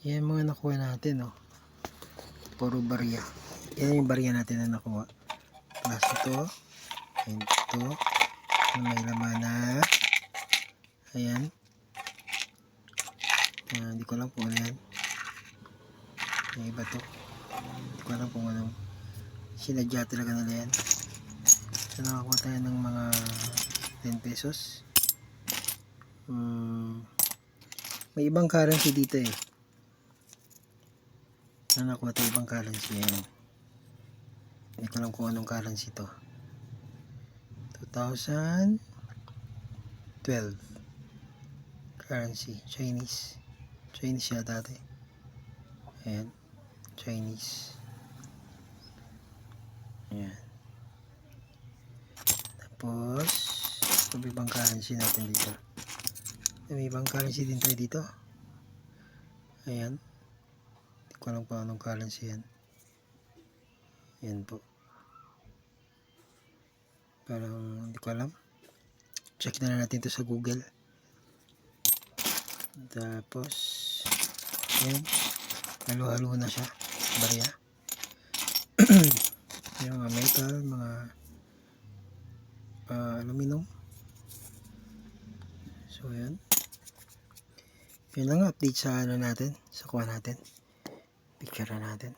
Yan mga nakuha natin, oh. Puro barya. Yan yung barya natin na nakuha. Plus ito. And ito. May laman na. Ayan. Hindi ko alam kung ano yan. Yung iba to. Hindi ko alam kung anong sinadya talaga nila yan. So nakakuha tayo ng mga 10 pesos. May ibang currency dito eh. Nakuha tayo ibang currency. Ayan. Hindi ko alam kung anong currency to. 2012 currency. Chinese yata ito eh. Ayan. Chinese. Ayan. Tapos may ibang currency natin dito. May ibang currency din tayo dito. Ayan. Hindi ko alam kung anong currency yan. Ayan po. Parang hindi ko alam. Check na natin ito sa Google. Tapos ayan. Halo-halo na siya. Barya. Yung mga metal, mga aluminum. So ayan. Yun lang update sa ano natin, sa kuha natin. Picture na natin.